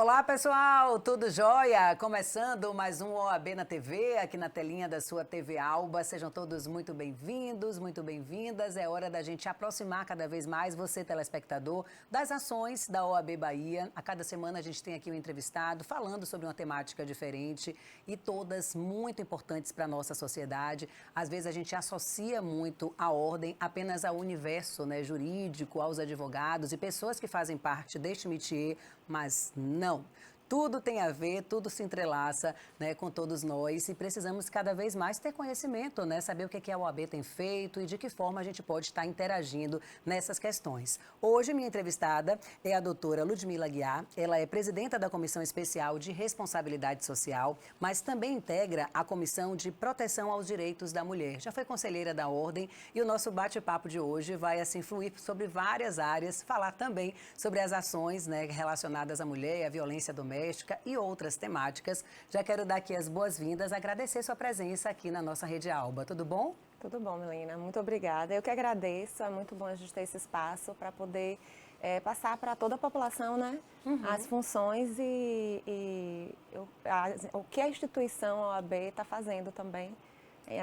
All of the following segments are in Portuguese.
Olá, pessoal, tudo jóia? Começando mais um OAB na TV, aqui na telinha da sua TV Alba. Sejam todos muito bem-vindos, muito bem-vindas. É hora da gente aproximar cada vez mais você, telespectador, das ações da OAB Bahia. A cada semana a gente tem aqui um entrevistado falando sobre uma temática diferente e todas muito importantes para a nossa sociedade. Às vezes a gente associa muito a ordem apenas ao universo, né, jurídico, aos advogados e pessoas que fazem parte deste métier, mas não. Tudo tem a ver, tudo se entrelaça, né, com todos nós e precisamos cada vez mais ter conhecimento, né, saber o que a OAB tem feito e de que forma a gente pode estar interagindo nessas questões. Hoje, minha entrevistada é a doutora Ludmila Aguiar. Ela é presidenta da Comissão Especial de Responsabilidade Social, mas também integra a Comissão de Proteção aos Direitos da Mulher. Já foi conselheira da Ordem e o nosso bate-papo de hoje vai, assim, fluir sobre várias áreas, falar também sobre as ações, né, relacionadas à mulher, à violência doméstica e outras temáticas. Já quero dar aqui as boas-vindas, agradecer sua presença aqui na nossa Rede Alba. Tudo bom? Tudo bom, Milena. Muito obrigada. Eu que agradeço. É muito bom a gente ter esse espaço para poder passar para toda a população, né, as funções o que a instituição OAB está fazendo também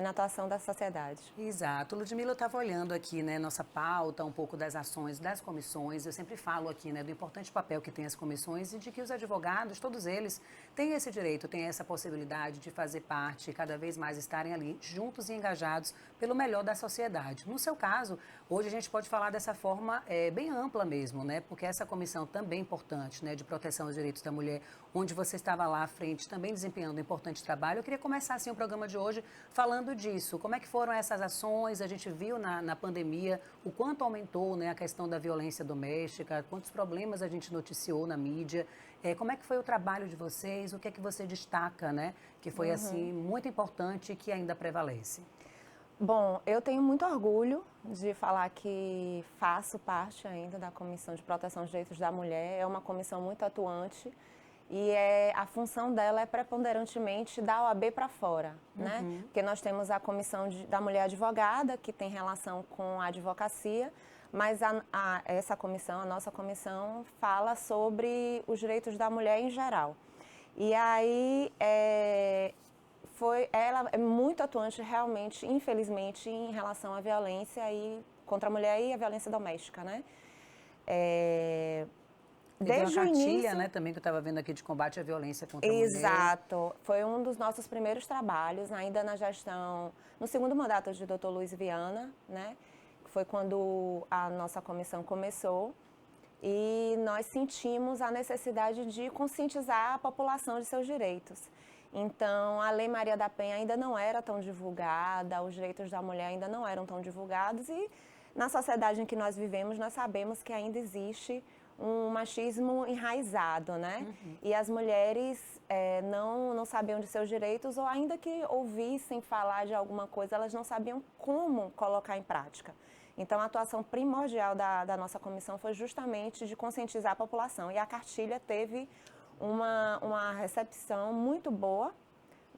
na atuação da sociedade. Exato. Ludmila, eu estava olhando aqui, né, nossa pauta, um pouco das ações das comissões. Eu sempre falo aqui, né, do importante papel que tem as comissões e de que os advogados, todos eles, têm esse direito, têm essa possibilidade de fazer parte, cada vez mais estarem ali juntos e engajados pelo melhor da sociedade. No seu caso, hoje a gente pode falar dessa forma bem ampla mesmo, né, porque essa comissão também é importante, né, de proteção aos direitos da mulher, onde você estava lá à frente, também desempenhando um importante trabalho. Eu queria começar, assim, o programa de hoje falando disso. Como é que foram essas ações? A gente viu na pandemia o quanto aumentou, né, a questão da violência doméstica, quantos problemas a gente noticiou na mídia. Como é que foi o trabalho de vocês? O que é que você destaca, né, que foi assim muito importante e que ainda prevalece? Bom, eu tenho muito orgulho de falar que faço parte ainda da Comissão de Proteção aos Direitos da Mulher. É uma comissão muito atuante. E a função dela é preponderantemente da OAB para fora, né? Porque nós temos a Comissão da Mulher Advogada, que tem relação com a advocacia, mas essa comissão, a nossa comissão, fala sobre os direitos da mulher em geral. E aí, ela é muito atuante realmente, infelizmente, em relação à violência contra a mulher e a violência doméstica, né? Desde uma cartilha, né, também que eu estava vendo aqui de combate à violência contra a mulher. Exato. Foi um dos nossos primeiros trabalhos, ainda na gestão, no segundo mandato de Dr. Luiz Viana, né, que foi quando a nossa comissão começou. E nós sentimos a necessidade de conscientizar a população de seus direitos. Então, a Lei Maria da Penha ainda não era tão divulgada, os direitos da mulher ainda não eram tão divulgados e na sociedade em que nós vivemos, nós sabemos que ainda existe um machismo enraizado, né? E as mulheres não sabiam de seus direitos ou ainda que ouvissem falar de alguma coisa, elas não sabiam como colocar em prática. Então, a atuação primordial da nossa comissão foi justamente de conscientizar a população. E a cartilha teve uma recepção muito boa.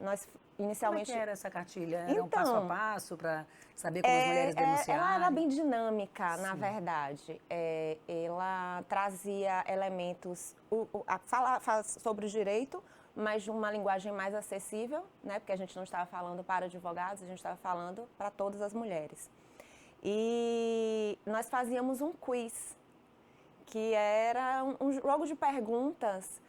Nós inicialmente... Como é que era essa cartilha? Era um passo a passo para saber como as mulheres denunciaram? Ela era bem dinâmica, na verdade. Ela trazia elementos, fala sobre o direito, mas de uma linguagem mais acessível, né? Porque a gente não estava falando para advogados, a gente estava falando para todas as mulheres. E nós fazíamos um quiz, que era um jogo de perguntas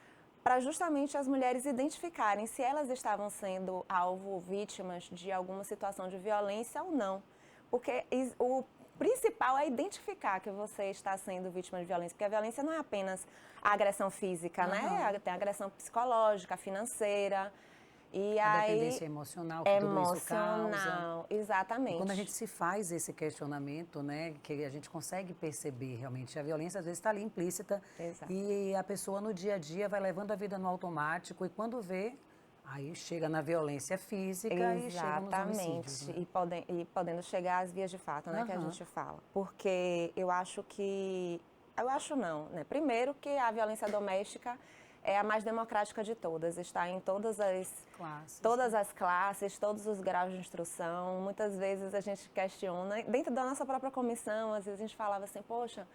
para justamente as mulheres identificarem se elas estavam sendo alvo, vítimas de alguma situação de violência ou não. Porque o principal é identificar que você está sendo vítima de violência, porque a violência não é apenas a agressão física, né? Tem a agressão psicológica, financeira. E a dependência emocional que tudo isso causa. Exatamente. E quando a gente se faz esse questionamento, né, que a gente consegue perceber realmente, a violência às vezes está ali implícita. Exato. E a pessoa no dia a dia vai levando a vida no automático e quando vê, aí chega na violência física e chega nos homicídios. Né? E podendo chegar às vias de fato, né, que a gente fala. Porque eu acho não, né? Primeiro que a violência doméstica é a mais democrática de todas, está em todas as classes, todos os graus de instrução. Muitas vezes a gente questiona, dentro da nossa própria comissão, às vezes a gente falava assim, poxa,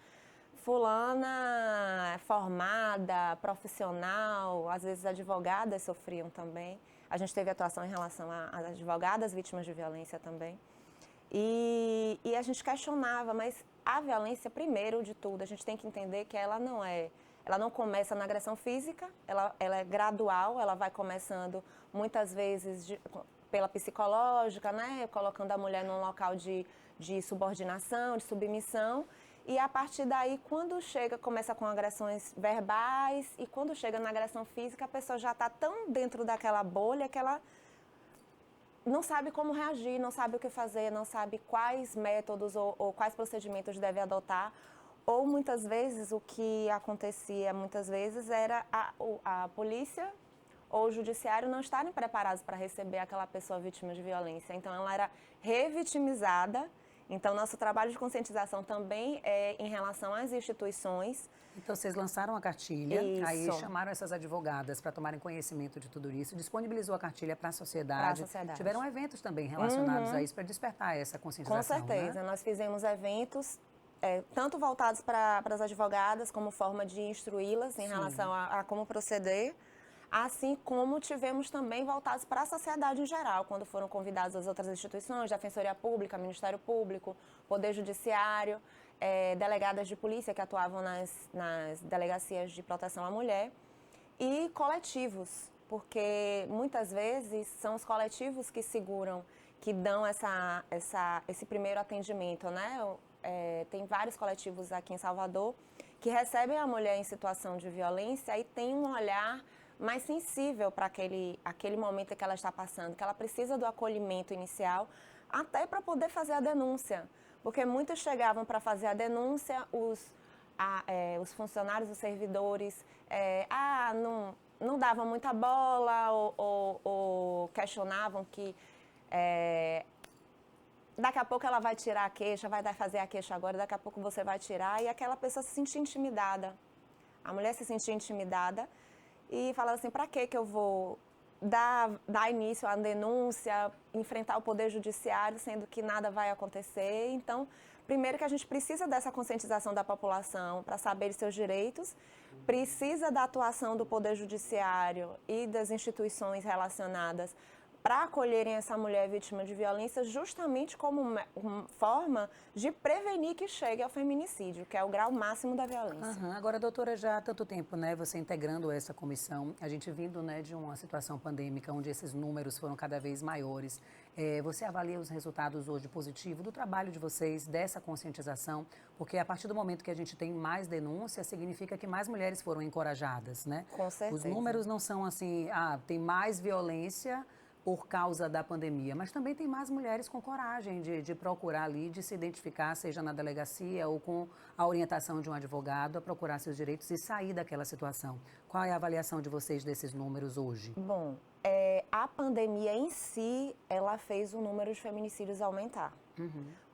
fulana é formada, profissional, às vezes advogadas sofriam também. A gente teve atuação em relação às advogadas vítimas de violência também. E a gente questionava, mas a violência, primeiro de tudo, a gente tem que entender que ela não começa na agressão física, ela é gradual, ela vai começando muitas vezes pela psicológica, né? Colocando a mulher num local de subordinação, de submissão. E a partir daí, quando começa com agressões verbais e quando chega na agressão física, a pessoa já está tão dentro daquela bolha que ela não sabe como reagir, não sabe o que fazer, não sabe quais métodos ou quais procedimentos deve adotar. Ou muitas vezes o que acontecia era a polícia ou o judiciário não estarem preparados para receber aquela pessoa vítima de violência. Então ela era revitimizada. Então nosso trabalho de conscientização também é em relação às instituições. Então vocês lançaram a cartilha, Isso. Aí chamaram essas advogadas para tomarem conhecimento de tudo isso, disponibilizou a cartilha para a sociedade. Tiveram eventos também relacionados a isso para despertar essa conscientização. Com certeza, né? Nós fizemos eventos tanto voltados para as advogadas, como forma de instruí-las em relação a como proceder, assim como tivemos também voltados para a sociedade em geral, quando foram convidadas as outras instituições, Defensoria Pública, Ministério Público, Poder Judiciário, delegadas de polícia que atuavam nas delegacias de proteção à mulher e coletivos, porque muitas vezes são os coletivos que seguram, que dão esse primeiro atendimento, né? Tem vários coletivos aqui em Salvador que recebem a mulher em situação de violência e tem um olhar mais sensível para aquele momento que ela está passando, que ela precisa do acolhimento inicial até para poder fazer a denúncia. Porque muitos chegavam para fazer a denúncia, os funcionários, os servidores, não davam muita bola ou questionavam que daqui a pouco ela vai tirar a queixa, vai fazer a queixa agora, daqui a pouco você vai tirar, e aquela pessoa se sentia intimidada. A mulher se sentia intimidada e falava assim, para que eu vou dar início à denúncia, enfrentar o Poder Judiciário, sendo que nada vai acontecer. Então, primeiro que a gente precisa dessa conscientização da população para saber seus direitos, precisa da atuação do Poder Judiciário e das instituições relacionadas para acolherem essa mulher vítima de violência justamente como uma forma de prevenir que chegue ao feminicídio, que é o grau máximo da violência. Agora, doutora, já há tanto tempo, né, você integrando essa comissão, a gente vindo, né, de uma situação pandêmica onde esses números foram cada vez maiores, você avalia os resultados hoje positivos do trabalho de vocês, dessa conscientização, porque a partir do momento que a gente tem mais denúncias, significa que mais mulheres foram encorajadas, né? Com certeza. Os números não são assim, tem mais violência por causa da pandemia, mas também tem mais mulheres com coragem de procurar ali, de se identificar, seja na delegacia ou com a orientação de um advogado, a procurar seus direitos e sair daquela situação. Qual é a avaliação de vocês desses números hoje? Bom, a pandemia em si, ela fez o número de feminicídios aumentar.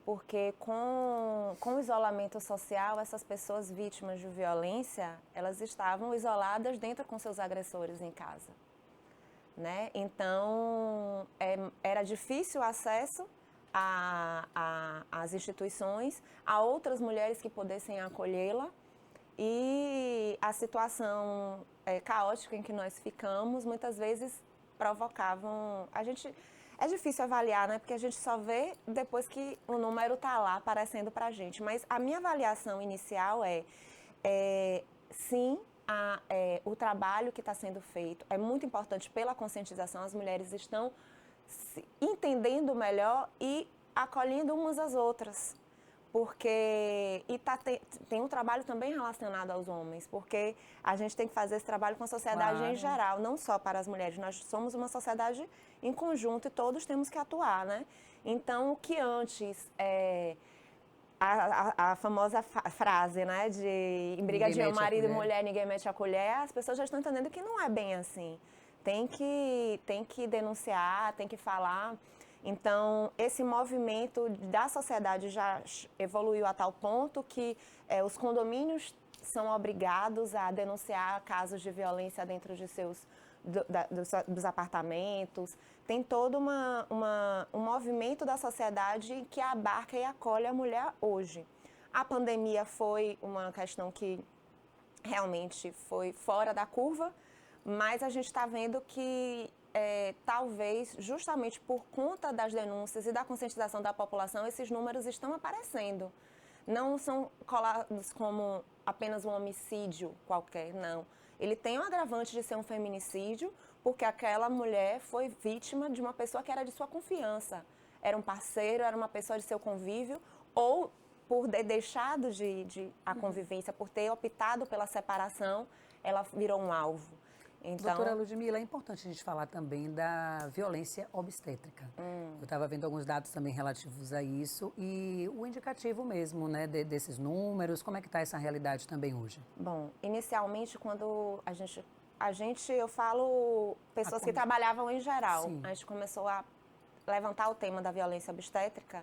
Porque com o isolamento social, essas pessoas vítimas de violência, elas estavam isoladas dentro com seus agressores em casa. Né? Então, era difícil o acesso às instituições, a outras mulheres que pudessem acolhê-la, e a situação caótica em que nós ficamos, muitas vezes provocavam... É difícil avaliar, né? Porque a gente só vê depois que o número está lá aparecendo para a gente, mas a minha avaliação inicial sim, o trabalho que está sendo feito é muito importante pela conscientização. As mulheres estão se entendendo melhor e acolhendo umas às outras. Tem um trabalho também relacionado aos homens, porque a gente tem que fazer esse trabalho com a sociedade em geral, não só para as mulheres. Nós somos uma sociedade em conjunto e todos temos que atuar, né? Então, o que antes... A famosa frase, né, de em briga de marido e mulher, ninguém mete a colher, as pessoas já estão entendendo que não é bem assim. Tem que denunciar, tem que falar. Então, esse movimento da sociedade já evoluiu a tal ponto que os condomínios são obrigados a denunciar casos de violência dentro de dos apartamentos. Tem todo um movimento da sociedade que abarca e acolhe a mulher hoje. A pandemia foi uma questão que realmente foi fora da curva, mas a gente está vendo que talvez justamente por conta das denúncias e da conscientização da população, esses números estão aparecendo. Não são colados como apenas um homicídio qualquer, não. Ele tem um agravante de ser um feminicídio, porque aquela mulher foi vítima de uma pessoa que era de sua confiança. Era um parceiro, era uma pessoa de seu convívio, ou por ter deixado a convivência, por ter optado pela separação, ela virou um alvo. Então... Doutora Ludmila, é importante a gente falar também da violência obstétrica. Eu estava vendo alguns dados também relativos a isso e o indicativo mesmo, né, desses números, como é que está essa realidade também hoje? Bom, inicialmente quando eu falo pessoas que trabalhavam em geral, Sim. a gente começou a levantar o tema da violência obstétrica,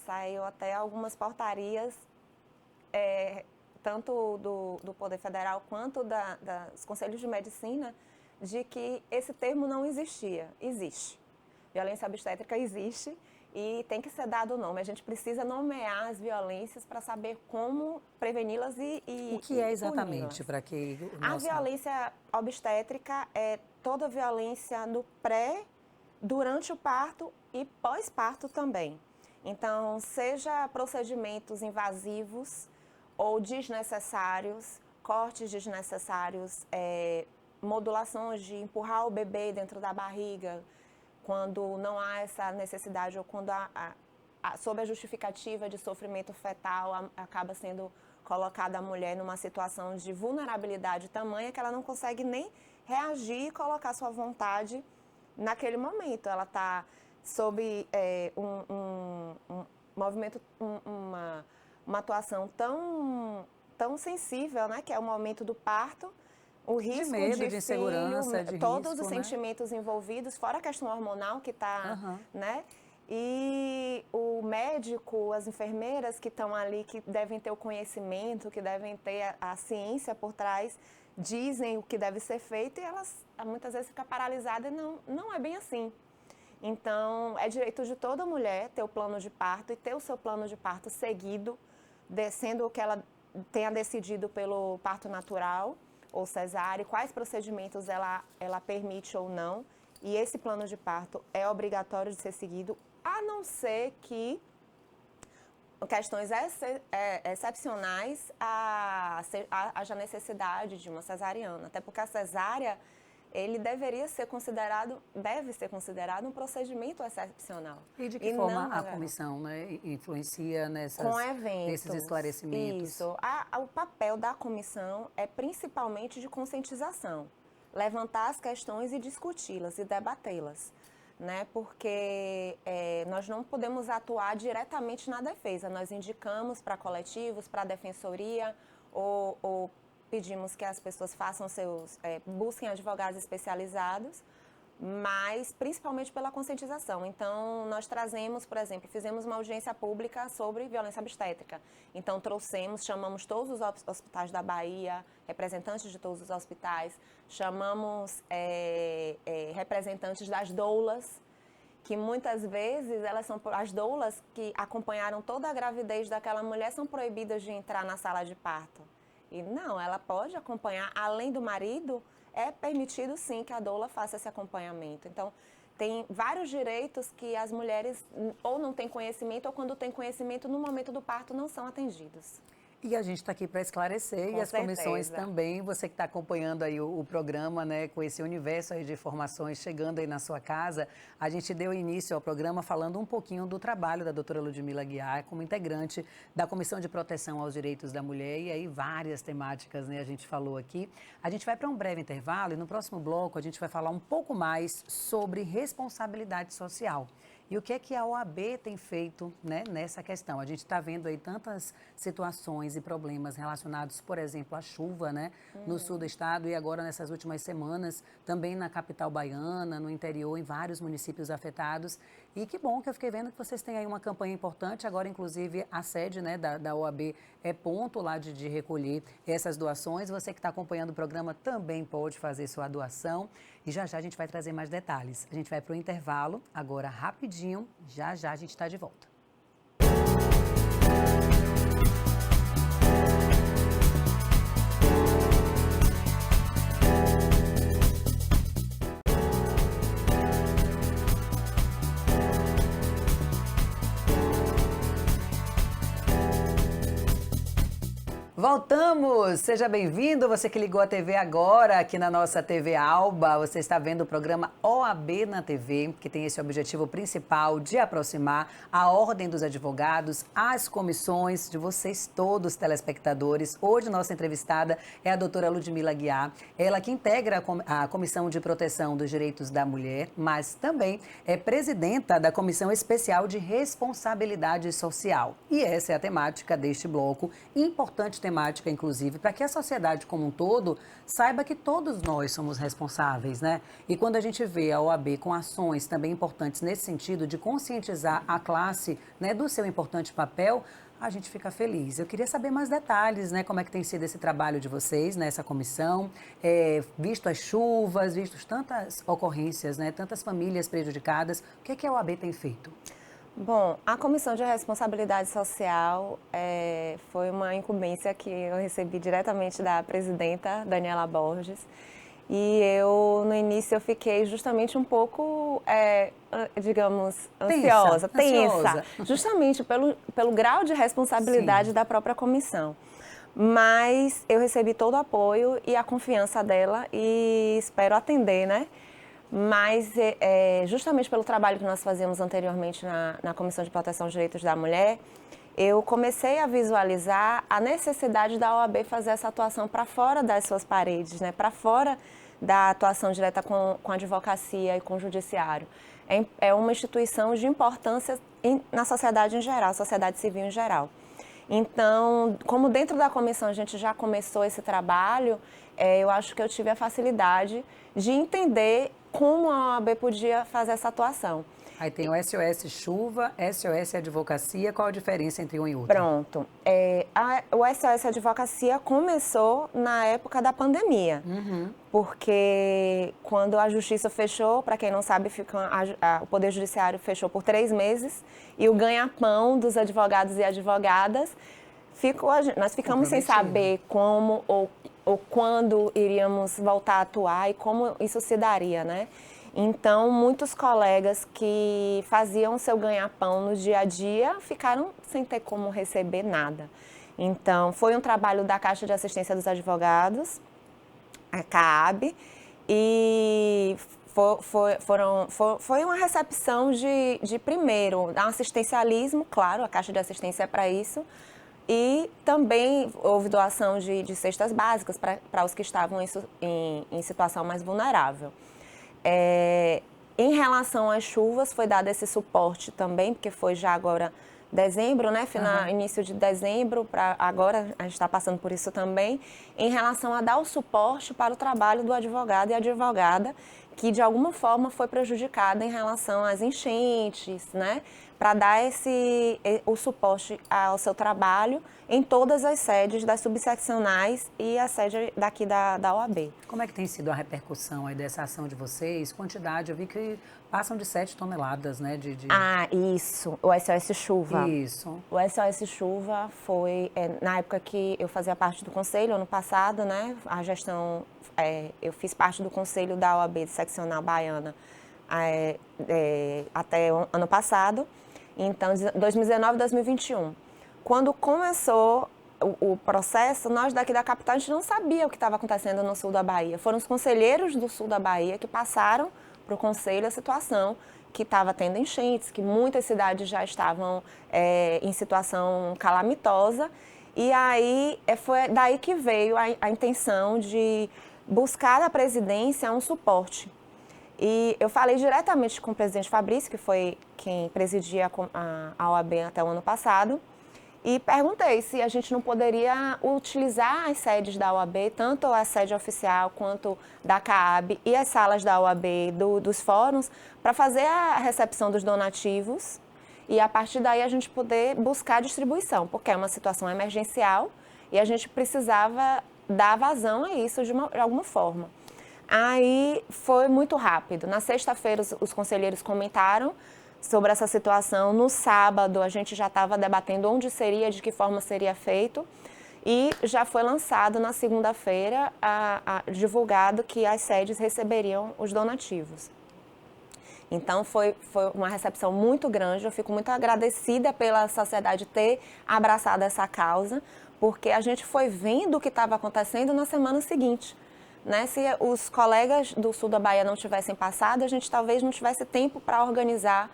saiu até algumas portarias, tanto do Poder Federal quanto dos Conselhos de Medicina, de que esse termo não existia. Existe. Violência obstétrica existe e tem que ser dado o nome. A gente precisa nomear as violências para saber como preveni-las e o que é exatamente para que... A violência obstétrica é toda violência no durante o parto e pós-parto também. Então, seja procedimentos invasivos ou desnecessários, cortes desnecessários, modulações de empurrar o bebê dentro da barriga, quando não há essa necessidade ou quando sob a justificativa de sofrimento fetal, acaba sendo colocada a mulher numa situação de vulnerabilidade tamanha que ela não consegue nem reagir e colocar sua vontade naquele momento. Ela está sob um movimento, uma atuação tão sensível, né, que é o momento do parto, o risco de medo, de filho, insegurança, de todos risco, os né? sentimentos envolvidos, fora a questão hormonal que está, né? E o médico, as enfermeiras que estão ali, que devem ter o conhecimento, que devem ter a ciência por trás, dizem o que deve ser feito e elas muitas vezes ficam paralisadas e não é bem assim. Então, é direito de toda mulher ter o plano de parto e ter o seu plano de parto seguido, sendo o que ela tenha decidido pelo parto natural ou cesárea, quais procedimentos ela permite ou não. E esse plano de parto é obrigatório de ser seguido, a não ser que questões excepcionais haja necessidade de uma cesariana. Até porque a cesárea, ele deve ser considerado um procedimento excepcional. E de que forma a comissão, né, influencia nesses esclarecimentos? Isso. O papel da comissão é principalmente de conscientização. Levantar as questões e discuti-las e debatê-las, né? Porque nós não podemos atuar diretamente na defesa. Nós indicamos para coletivos, para a defensoria ou pedimos que as pessoas busquem advogados especializados, mas principalmente pela conscientização. Então, nós trazemos, por exemplo, fizemos uma audiência pública sobre violência obstétrica. Então, chamamos todos os hospitais da Bahia, representantes de todos os hospitais, chamamos representantes das doulas, que muitas vezes as doulas que acompanharam toda a gravidez daquela mulher são proibidas de entrar na sala de parto. E não, ela pode acompanhar, além do marido, é permitido sim que a doula faça esse acompanhamento. Então, tem vários direitos que as mulheres ou não têm conhecimento, ou quando têm conhecimento, no momento do parto, não são atendidos. E a gente está aqui para esclarecer, e as comissões também, você que está acompanhando aí o programa, né, com esse universo aí de informações chegando aí na sua casa, a gente deu início ao programa falando um pouquinho do trabalho da doutora Ludmila Aguiar como integrante da Comissão de Proteção aos Direitos da Mulher, e aí várias temáticas, né, a gente falou aqui. A gente vai para um breve intervalo e no próximo bloco a gente vai falar um pouco mais sobre responsabilidade social. E o que é que a OAB tem feito, né, nessa questão? A gente está vendo aí tantas situações e problemas relacionados, por exemplo, à chuva, né, no sul do estado e agora nessas últimas semanas, também na capital baiana, no interior, em vários municípios afetados. E que bom que eu fiquei vendo que vocês têm aí uma campanha importante, agora inclusive a sede, né, da OAB é ponto lá de recolher essas doações. Você que está acompanhando o programa também pode fazer sua doação e já já a gente vai trazer mais detalhes. A gente vai para o intervalo, agora rapidinho, já já a gente está de volta. Voltamos! Seja bem-vindo, você que ligou a TV agora, aqui na nossa TV Alba. Você está vendo o programa OAB na TV, que tem esse objetivo principal de aproximar a Ordem dos Advogados às comissões de vocês todos, telespectadores. Hoje, nossa entrevistada é a doutora Ludmila Guiar, ela que integra a Comissão de Proteção dos Direitos da Mulher, mas também é presidenta da Comissão Especial de Responsabilidade Social. E essa é a temática deste bloco, importante temática, inclusive, para que a sociedade como um todo saiba que todos nós somos responsáveis, né? E quando a gente vê a OAB com ações também importantes nesse sentido de conscientizar a classe, né, do seu importante papel, a gente fica feliz. Eu queria saber mais detalhes, né? Como é que tem sido esse trabalho de vocês nessa comissão, visto as chuvas, visto tantas ocorrências, né? Tantas famílias prejudicadas. O que é que a OAB tem feito? Bom, a Comissão de Responsabilidade Social foi uma incumbência que eu recebi diretamente da presidenta, Daniela Borges. E eu, no início, eu fiquei justamente um pouco, digamos, ansiosa, tensa, justamente pelo grau de responsabilidade Sim. da própria comissão. Mas eu recebi todo o apoio e a confiança dela e espero atender, né? Mas, justamente pelo trabalho que nós fazíamos anteriormente na Comissão de Proteção dos Direitos da Mulher, eu comecei a visualizar a necessidade da OAB fazer essa atuação para fora das suas paredes, né? Para fora da atuação direta com a advocacia e com o judiciário. É uma instituição de importância na sociedade em geral, sociedade civil em geral. Então, como dentro da comissão a gente já começou esse trabalho, eu acho que eu tive a facilidade de entender como a OAB podia fazer essa atuação. Aí tem o SOS Chuva, SOS Advocacia, qual a diferença entre um e outro? Pronto. O SOS Advocacia começou na época da pandemia, porque quando a Justiça fechou, para quem não sabe, o Poder Judiciário fechou por 3 meses e o ganha-pão dos advogados e advogadas, nós ficamos sem saber como ou quando iríamos voltar a atuar e como isso se daria, né? Então, muitos colegas que faziam seu ganha-pão no dia a dia ficaram sem ter como receber nada. Então, foi um trabalho da Caixa de Assistência dos Advogados, a CAAB, e foi uma recepção de primeiro, um assistencialismo, claro, a Caixa de Assistência é para isso, e também houve doação de cestas básicas para os que estavam em situação mais vulnerável. Em relação às chuvas, foi dado esse suporte também, porque foi já agora dezembro, né? Início de dezembro, para agora a gente está passando por isso também, em relação a dar o suporte para o trabalho do advogado e advogada, que de alguma forma foi prejudicada em relação às enchentes, né? Para dar o suporte ao seu trabalho em todas as sedes das subseccionais e a sede daqui da OAB. Como é que tem sido a repercussão aí dessa ação de vocês? Quantidade, eu vi que passam de 7 toneladas, né? Ah, isso, o SOS Chuva. Isso. O SOS Chuva foi, na época que eu fazia parte do conselho, ano passado, né? A gestão, eu fiz parte do conselho da OAB seccional baiana até o ano passado. Então, 2019 e 2021. Quando começou o processo, nós daqui da capital, a gente não sabia o que estava acontecendo no sul da Bahia. Foram os conselheiros do sul da Bahia que passaram para o conselho a situação que estava tendo enchentes, que muitas cidades já estavam em situação calamitosa. E aí, foi daí que veio a intenção de buscar da presidência um suporte. E eu falei diretamente com o presidente Fabrício, que foi quem presidia a OAB até o ano passado, e perguntei se a gente não poderia utilizar as sedes da OAB, tanto a sede oficial quanto da CAAB e as salas da OAB dos fóruns, para fazer a recepção dos donativos e a partir daí a gente poder buscar a distribuição, porque é uma situação emergencial e a gente precisava dar vazão a isso de alguma forma. Aí foi muito rápido. Na sexta-feira os conselheiros comentaram sobre essa situação. No sábado a gente já estava debatendo onde seria, de que forma seria feito. E já foi lançado na segunda-feira, divulgado que as sedes receberiam os donativos. Então foi uma recepção muito grande. Eu fico muito agradecida pela sociedade ter abraçado essa causa, porque a gente foi vendo o que estava acontecendo na semana seguinte. Né? Se os colegas do sul da Bahia não tivessem passado, a gente talvez não tivesse tempo para organizar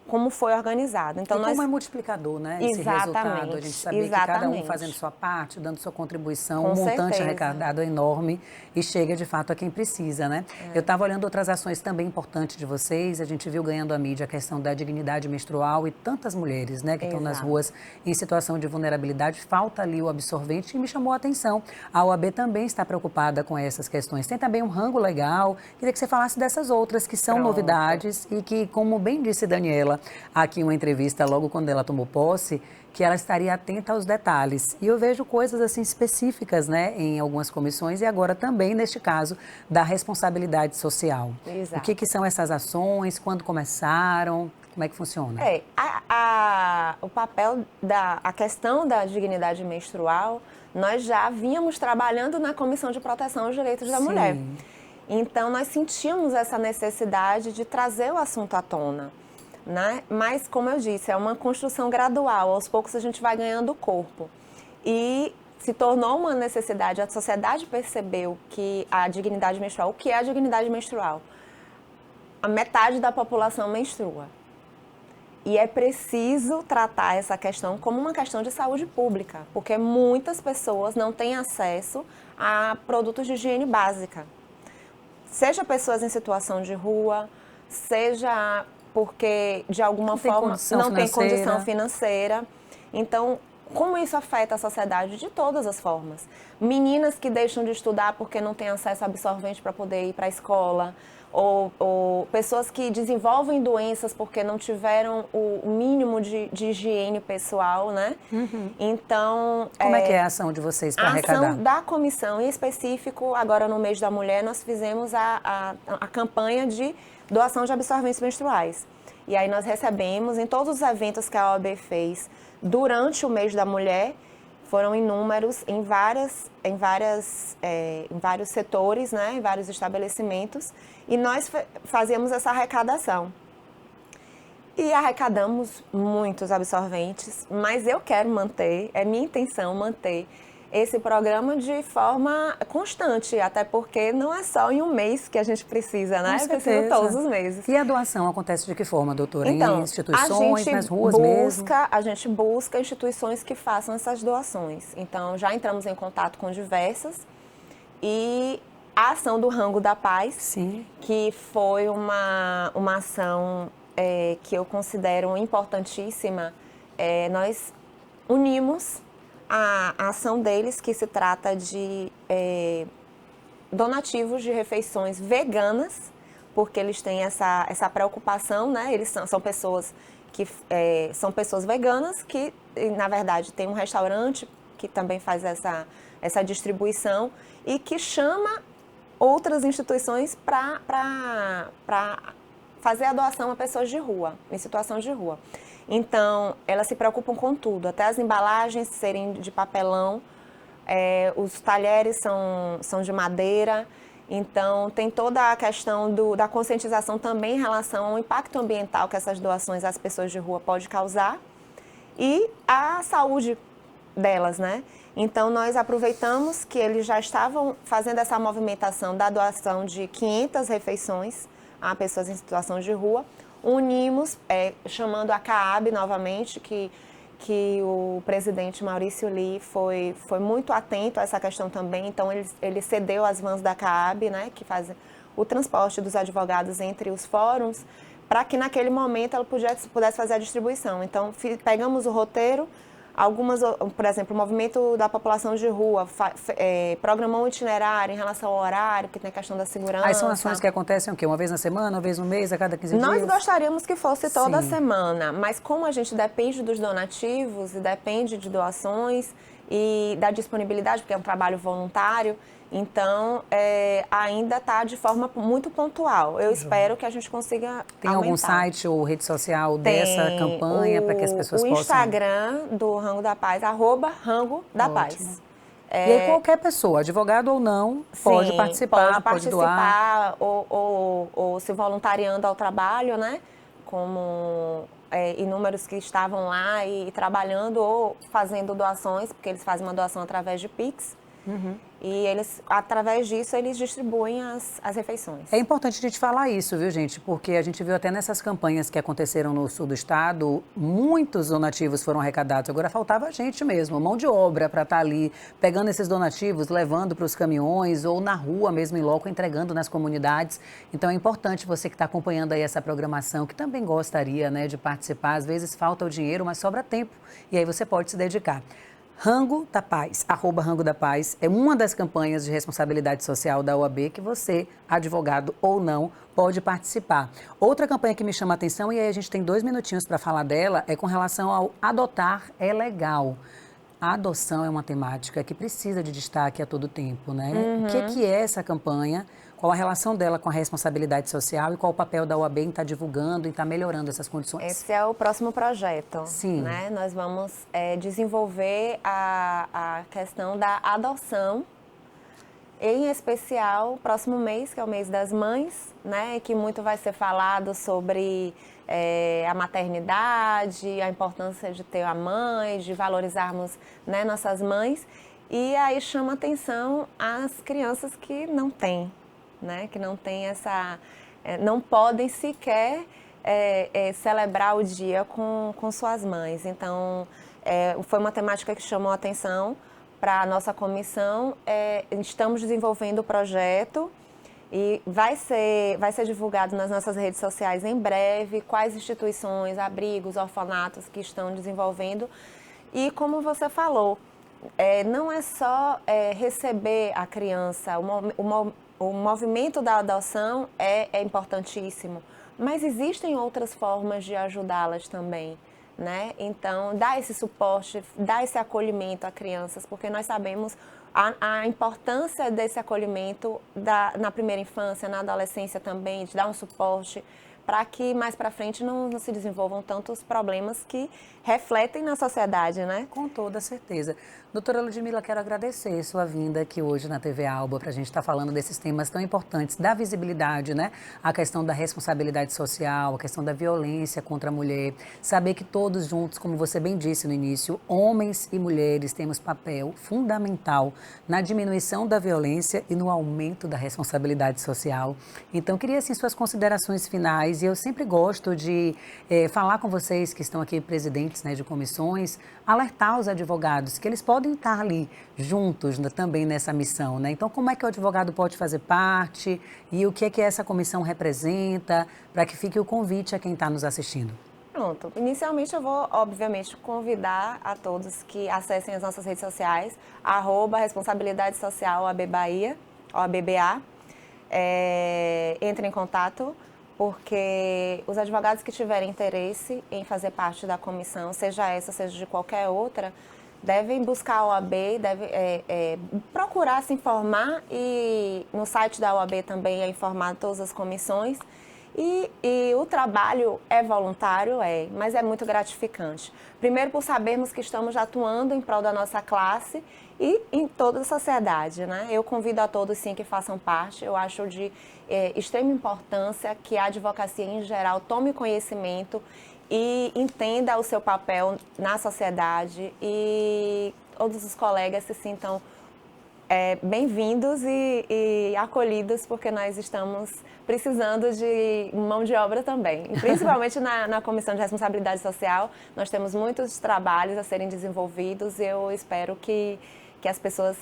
como foi organizado. Então, como é multiplicador, né, esse resultado? A gente saber que cada um fazendo sua parte, dando sua contribuição, um montante arrecadado enorme e chega, de fato, a quem precisa, né? Eu estava olhando outras ações também importantes de vocês, a gente viu ganhando a mídia a questão da dignidade menstrual e tantas mulheres, né, que estão nas ruas em situação de vulnerabilidade, falta ali o absorvente e me chamou a atenção. A OAB também está preocupada com essas questões. Tem também um rango legal, queria que você falasse dessas outras que são novidades e que, como bem disse Daniela, aqui em uma entrevista logo quando ela tomou posse, que ela estaria atenta aos detalhes. E eu vejo coisas assim específicas, né, em algumas comissões e agora também, neste caso, da responsabilidade social. Exato. O que são essas ações, quando começaram, como é que funciona? O papel a questão da dignidade menstrual, nós já vínhamos trabalhando na Comissão de Proteção aos Direitos da Mulher. Então, nós sentimos essa necessidade de trazer o assunto à tona. Né? Mas, como eu disse, é uma construção gradual, aos poucos a gente vai ganhando corpo. E se tornou uma necessidade, a sociedade percebeu que a dignidade menstrual, o que é a dignidade menstrual? A metade da população menstrua. E é preciso tratar essa questão como uma questão de saúde pública, porque muitas pessoas não têm acesso a produtos de higiene básica. Seja pessoas em situação de rua, seja porque, de alguma forma, não tem condição financeira. Então, como isso afeta a sociedade? De todas as formas. Meninas que deixam de estudar porque não têm acesso a absorvente para poder ir para a escola, ou pessoas que desenvolvem doenças porque não tiveram o mínimo de higiene pessoal, né? Então... Como é que é a ação de vocês para arrecadar? A ação da comissão, em específico, agora no mês da mulher, nós fizemos a campanha de doação de absorventes menstruais. E aí nós recebemos, em todos os eventos que a OAB fez durante o mês da mulher, foram inúmeros, em vários setores, né, em vários estabelecimentos, e nós fazíamos essa arrecadação. E arrecadamos muitos absorventes, mas eu quero manter, é minha intenção manter esse programa de forma constante, até porque não é só em um mês que a gente precisa, né? Precisa todos os meses. E a doação acontece de que forma, doutora? Então, em instituições, nas ruas mesmo? A gente busca instituições que façam essas doações. Então, já entramos em contato com diversas e a ação do Rango da Paz, que foi uma ação que eu considero importantíssima, nós unimos a ação deles, que se trata de donativos de refeições veganas, porque eles têm essa preocupação, né? Eles são pessoas que são pessoas veganas que, na verdade, tem um restaurante que também faz essa distribuição e que chama outras instituições para fazer a doação a pessoas de rua, em situação de rua. Então, elas se preocupam com tudo, até as embalagens serem de papelão, os talheres são de madeira. Então, tem toda a questão da conscientização também em relação ao impacto ambiental que essas doações às pessoas de rua pode causar e a saúde delas, né? Então, nós aproveitamos que eles já estavam fazendo essa movimentação da doação de 500 refeições a pessoas em situação de rua. Unimos, chamando a CAAB novamente, que o presidente Maurício Lee foi muito atento a essa questão também. Então, ele cedeu as vans da CAAB, né, que fazem o transporte dos advogados entre os fóruns, para que naquele momento ela pudesse fazer a distribuição. Então, pegamos o roteiro, por exemplo, o movimento da população de rua programou um itinerário em relação ao horário, que tem a questão da segurança. Aí são ações que acontecem o quê? Uma vez na semana, uma vez no mês, a cada 15 dias? Nós gostaríamos que fosse toda semana, mas como a gente depende dos donativos e depende de doações e da disponibilidade, porque é um trabalho voluntário, então ainda está de forma muito pontual. Eu espero que a gente consiga aumentar. Tem algum site ou rede social dessa campanha para que as pessoas possam... O Instagram do Rango da Paz, @Rango da Paz. E aí qualquer pessoa, advogado ou não, pode participar, pode doar. Ou se voluntariando ao trabalho, né? Como inúmeros que estavam lá e trabalhando ou fazendo doações, porque eles fazem uma doação através de Pix. E eles, através disso, eles distribuem as refeições. É importante a gente falar isso, viu, gente? Porque a gente viu até nessas campanhas que aconteceram no sul do estado, muitos donativos foram arrecadados. Agora faltava a gente mesmo, mão de obra para estar ali, pegando esses donativos, levando para os caminhões ou na rua mesmo, em loco, entregando nas comunidades. Então é importante você que está acompanhando aí essa programação, que também gostaria, né, de participar. Às vezes falta o dinheiro, mas sobra tempo. E aí você pode se dedicar. Rango da Paz, @Rango da Paz, é uma das campanhas de responsabilidade social da OAB que você, advogado ou não, pode participar. Outra campanha que me chama a atenção, e aí a gente tem 2 minutinhos para falar dela, é com relação ao adotar é legal. A adoção é uma temática que precisa de destaque a todo tempo, né? O que é essa campanha? Qual a relação dela com a responsabilidade social e qual o papel da OAB em estar divulgando e estar melhorando essas condições? Esse é o próximo projeto. Sim. Né? Nós vamos desenvolver a questão da adoção, em especial, próximo mês, que é o mês das mães, né? Que muito vai ser falado sobre a maternidade, a importância de ter a mãe, de valorizarmos, né, nossas mães. E aí chama atenção as crianças que não têm, né? Que não têm não podem sequer celebrar o dia com suas mães. Então, foi uma temática que chamou a atenção para a nossa comissão. Estamos desenvolvendo o projeto e vai ser divulgado nas nossas redes sociais em breve quais instituições, abrigos, orfanatos que estão desenvolvendo. E como você falou, não é só receber a criança, o movimento da adoção é importantíssimo, mas existem outras formas de ajudá-las também, né? Então, dar esse suporte, dar esse acolhimento a crianças, porque nós sabemos a importância desse acolhimento na primeira infância, na adolescência também, de dar um suporte para que mais para frente não se desenvolvam tantos problemas que refletem na sociedade, né? Com toda certeza. Doutora Ludmila, quero agradecer sua vinda aqui hoje na TV Alba para a gente estar falando desses temas tão importantes, da visibilidade, né? A questão da responsabilidade social, a questão da violência contra a mulher. Saber que todos juntos, como você bem disse no início, homens e mulheres temos papel fundamental na diminuição da violência e no aumento da responsabilidade social. Então, queria, assim, suas considerações finais, e eu sempre gosto de falar com vocês que estão aqui presidentes, né, de comissões, alertar os advogados que eles podem estar ali juntos também nessa missão, né? Então, como é que o advogado pode fazer parte e o que é que essa comissão representa, para que fique o convite a quem está nos assistindo? Pronto. Inicialmente, eu vou, obviamente, convidar a todos que acessem as nossas redes sociais, @Responsabilidade Social OAB Bahia, OABBA, entrem em contato, porque os advogados que tiverem interesse em fazer parte da comissão, seja essa, seja de qualquer outra, devem buscar a OAB, devem procurar se informar, e no site da OAB também é informado todas as comissões. E o trabalho é voluntário, mas é muito gratificante. Primeiro, por sabermos que estamos atuando em prol da nossa classe e em toda a sociedade, né? Eu convido a todos, sim, que façam parte. Eu acho de extrema importância que a advocacia, em geral, tome conhecimento e entenda o seu papel na sociedade, e todos os colegas se sintam bem-vindos e acolhidos, porque nós estamos precisando de mão de obra também. E principalmente na Comissão de Responsabilidade Social, nós temos muitos trabalhos a serem desenvolvidos, e eu espero que as pessoas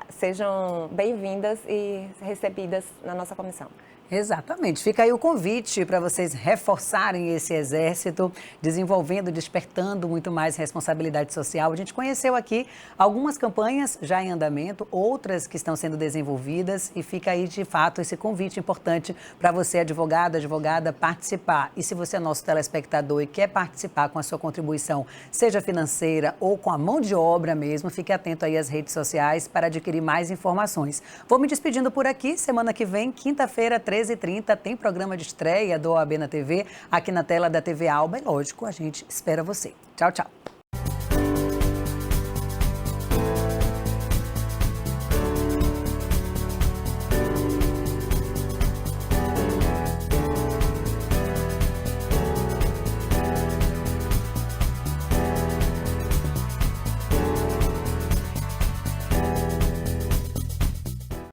sejam bem-vindas e recebidas na nossa comissão. Exatamente. Fica aí o convite para vocês reforçarem esse exército, desenvolvendo, despertando muito mais responsabilidade social. A gente conheceu aqui algumas campanhas já em andamento, outras que estão sendo desenvolvidas, e fica aí, de fato, esse convite importante para você, advogado, advogada, participar. E se você é nosso telespectador e quer participar com a sua contribuição, seja financeira ou com a mão de obra mesmo, fique atento aí às redes sociais para adquirir mais informações. Vou me despedindo por aqui. Semana que vem, quinta-feira, 13h30, tem programa de estreia do OAB na TV, aqui na tela da TV Alba. E, lógico, a gente espera você. Tchau, tchau.